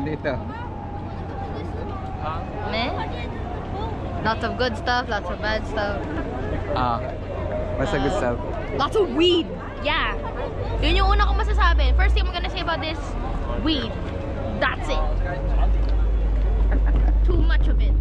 dito? Meh? Lots of good stuff, lots of bad stuff. What's the good stuff? Lots of weed! Yeah! Yun yung una kong masasabi. First thing I'm gonna say about this, weed. That's it. Too much of it.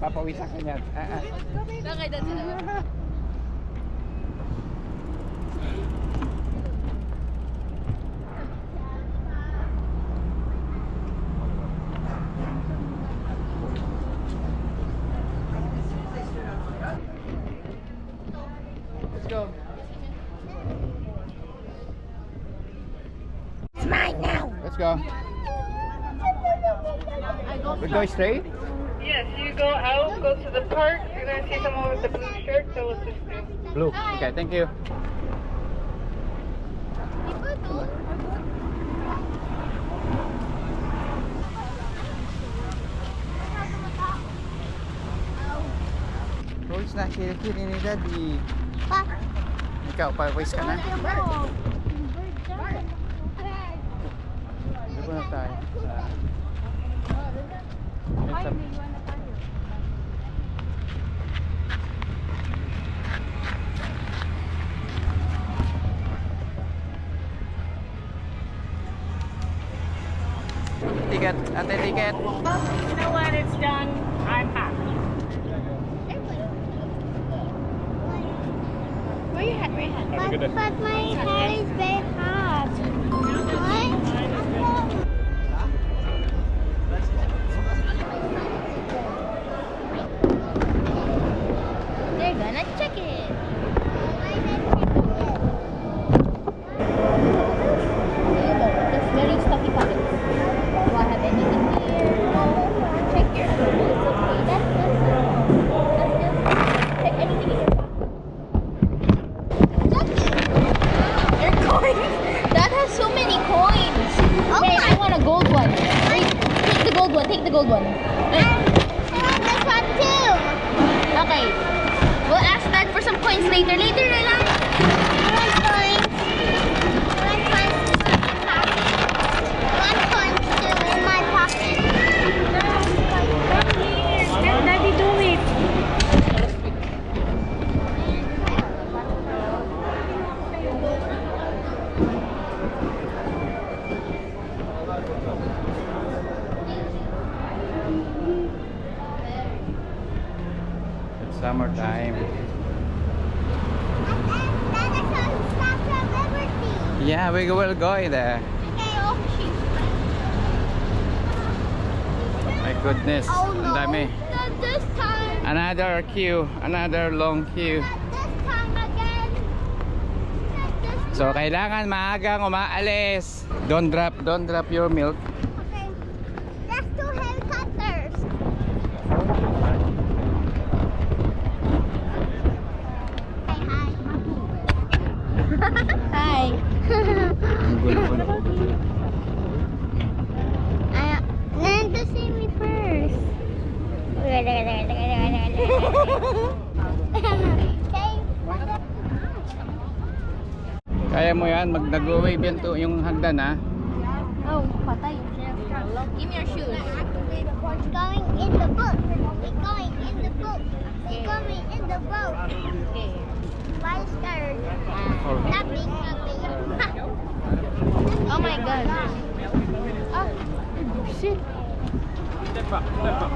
Papawisan ka niyan. Okay, that's it. Let's go. It's mine now! Let's go. We go straight? Yes, you go out, go to the park. You're gonna see someone with the blue shirt. That was just you. Blue. Okay, thank you. Pawis na, kiri-kiri ni Daddy. Ikaw, pawis ka na? Dito na tayo. Ticket, ate ticket. You know when it's done, I'm happy. Where you at? Where you at? But my hair is very hot. They're gonna check it. It's very stuffy pockets. Do I have anything here? No. Check your phone. It's okay. That's just check anything in your pocket. Your coins. That has so many coins. Hey, I want a gold one. Wait, take the gold one. Take the gold one. I want this one too. Okay. We'll ask Dad for some coins later. Later na lang. I want coins. I want coins too in my pocket. Let Daddy do it. It's summertime. Yeah, we will go there. My goodness, Oh no. ang dami. Not this time. Another queue, another long queue. Not this time again. Not this So kailangan maagang umaalis. Don't drop your milk. Okay. There's two helicopters. Hi. Learn to see me first. Kaya mo yan, nag-wave yan to yung hagdan ha. Oh, patay. Give me your shoes. We're going in the boat. We're going in the boat. We're going in the boat. Okay. Why scared? Nothing, nothing. Oh my god. Oh, shit. Step up, step up.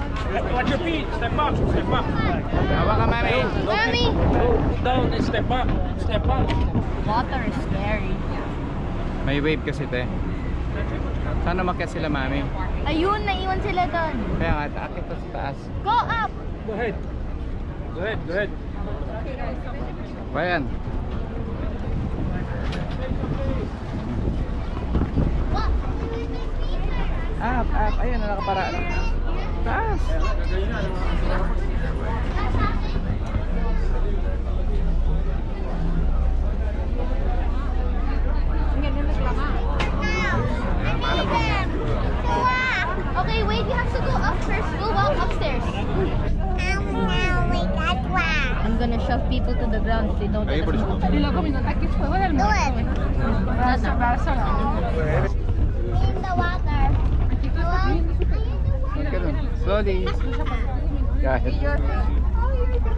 Watch your feet. Step up, step up. Hawa ka, mami. Mommy! Down and step up. Step up. Water is scary. May wave kasi te. Sana makyat sila, mami. Ayun, naiwan sila doon. Kaya nga, akit to sa taas. Go up! Go ahead. Go ahead, go ahead. Bayan. Up, up. Ayun, nakapara. Taas. Okay, wait, you have to go up first. We'll walk upstairs. I'm gonna shove people to the ground if they don't let us move. Do it. In the water. Huwag ka dun. Slowly. Go ahead.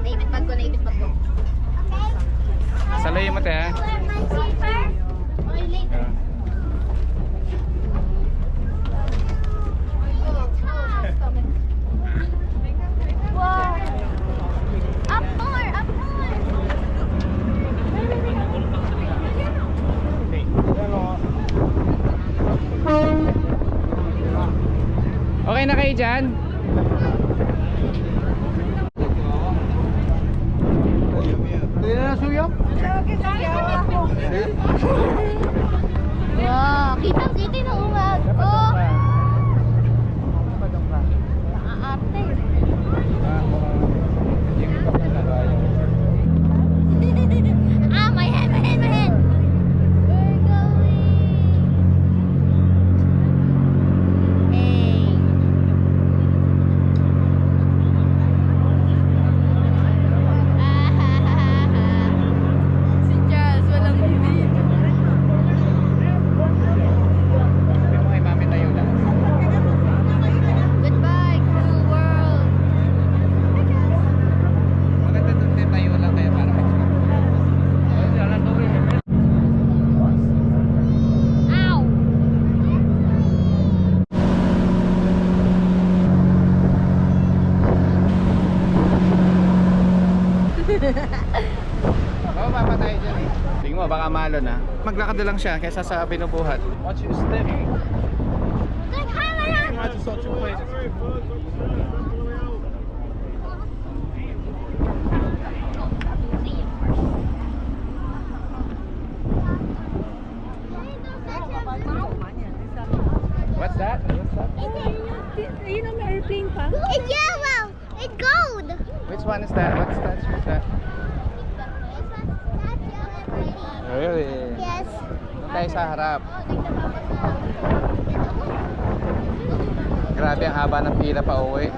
Naipit bag ko, naipit bag ko. Salayin mo, te, ha? Wear my zipper. Okay, later. Wow. Up more, up more. Okay na kayo dyan? Wow, kitang-kita na umag. Oh, nakaarte. Ah, my head, my head, my head. We're going. Hey. Si Charles, walang bibig. Sabi mo kay mami tayo lang. Goodbye, cruel world. Maganda dun, te, tayo lang kayo para mag-stop. Ow! Oo, papa tayo dyan eh. Tingin mo, baka malo na. Maglakad na lang siya kaysa sa binubuhat. Watch your step. The camera. I just saw 2 places. What's that? What's that? It's yellow. It's gold. Which one is that? What's that? What's that? Really? Yes. Doon tayo sa harap. Grabe ang haba ng pila pa uwi. I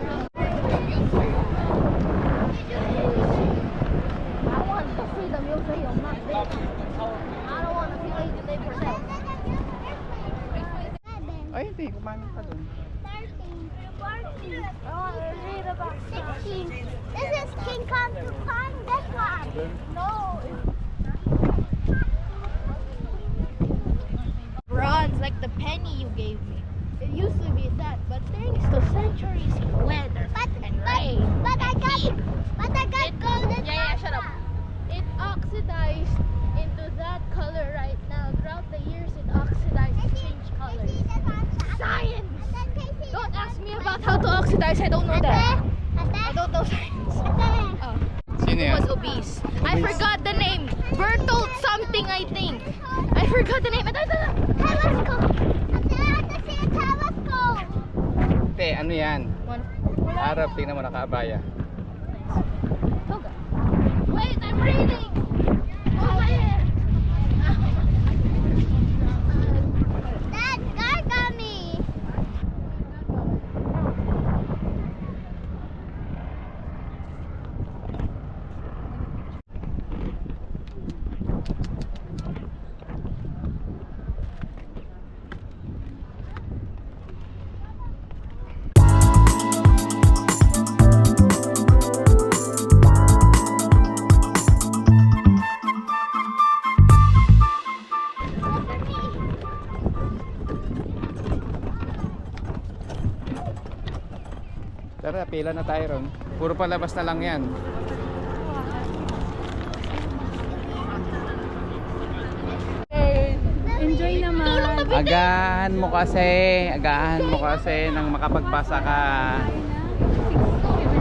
want to see the museum, not this. I don't want to see how you live yourself. Ay, hindi. Kumain ka dun. 13, 14. I want to read about 16. This is King Kong to climb this one. No. Bronze, like the penny you gave me. It used to be that, but thanks to centuries of weather and rain But I got golden. yeah, shut up. It oxidized into that color right now. Throughout the years, it oxidized and changed colors. Science! Don't ask me about how to oxidize. I don't know that. I don't know science. Oh. Sino Who yan? was obese? I forgot the name. Bertolt something, I think. I forgot the name. Telescope. I have to see a telescope. Te, ano yan? One. Arab, tingnan mo, nakaabaya. Toga. Wait, I'm reading. Oh my head. Dad, God got me. Tara, pila na tayo ron. Puro palabas na lang yan. Enjoy naman. Agahan mo kasi nang makapagpasa ka.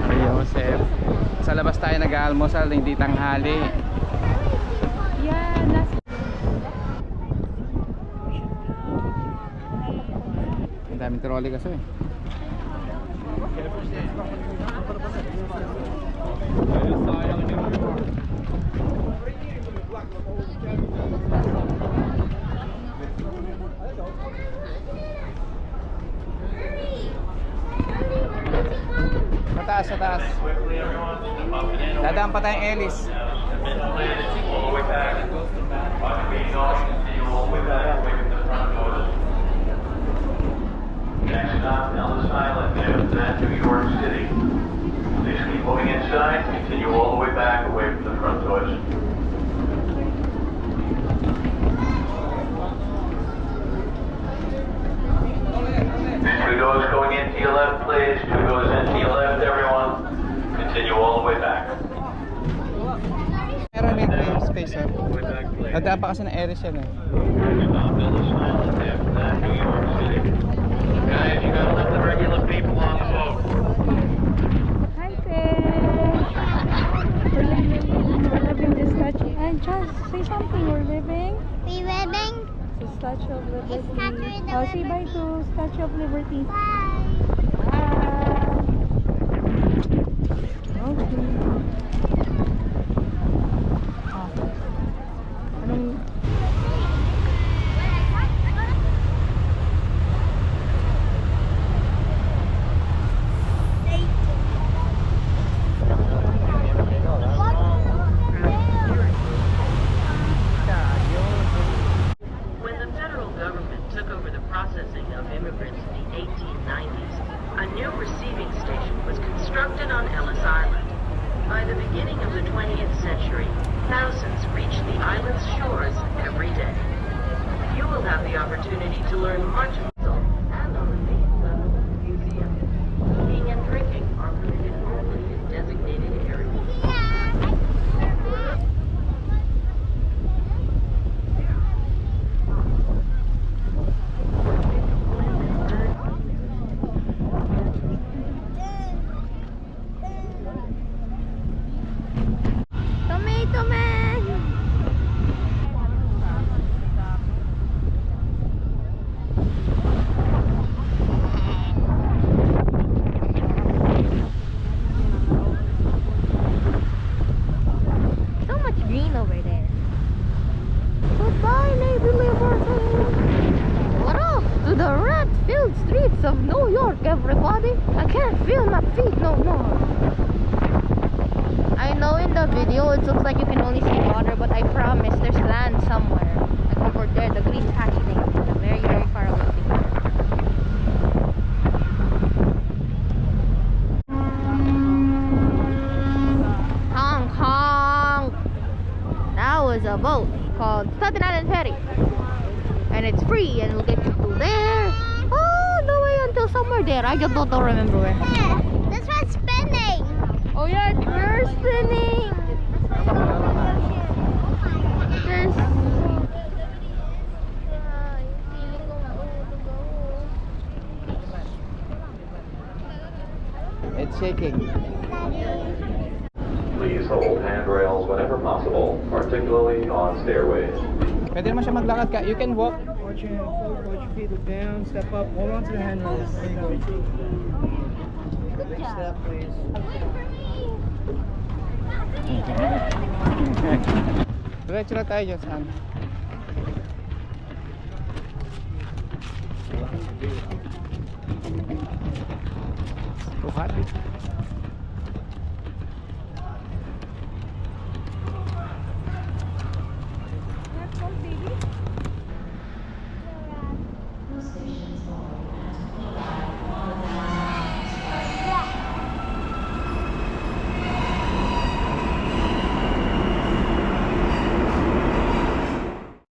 Ay, Joseph. Sa labas tayo nag-aalmusal, hindi tanghali. Ang daming trolley kasi. Sa taas, sa taas. Dadaan pa tayong Ellis. Next stop, Ellis Island, and New York City. Please keep moving inside, continue all the way back away from the front doors. Two doors going into your left, please. Two doors into your left, everyone. Continue all the way back. Meron may space, oh. Dadaan pa kasi ng Ellis yan, eh. Stop, Ellis Island, after that, New York City. Guys, you gotta let the regular people on the boat. Hi, Ted. We're living this statue. And just say something. We're living We living? the Statue of Liberty. Statue of the Oh, say bye Liberty. to Statue of Liberty. Bye. Okay. Anong... When the federal government took over the processing of immigrants in the 1890s, a new receiving station was constructed on Ellis Island. By the beginning of the 20th century, thousands reached the island's shores every day. You will have the opportunity to learn much more and on the main level of the museum. Eating and drinking are permitted only in designated areas. Tomato Man! So much green over there. Goodbye, Navy Liberty! What up to the rat-filled streets of New York, everybody? I can't feel my feet no more. I know in the video it looks like you can only see water, but I promise there's land somewhere. Like over there, the green patch thing. Very, very far away. Honk honk! That was a boat called Staten Island Ferry. And it's free and it'll get you to there. All the way until somewhere there. I just don't remember where. Yeah, this one's spinning. Oh yeah, we're spinning. There's... It's shaking. Please hold handrails whenever possible, particularly on stairways. Pwede naman siya maglakad ka. You can walk. Watch your feet, look down, step up, hold on to the handrails. There you go. Next step, please. Diretso na tayo dyan saan. Too hot.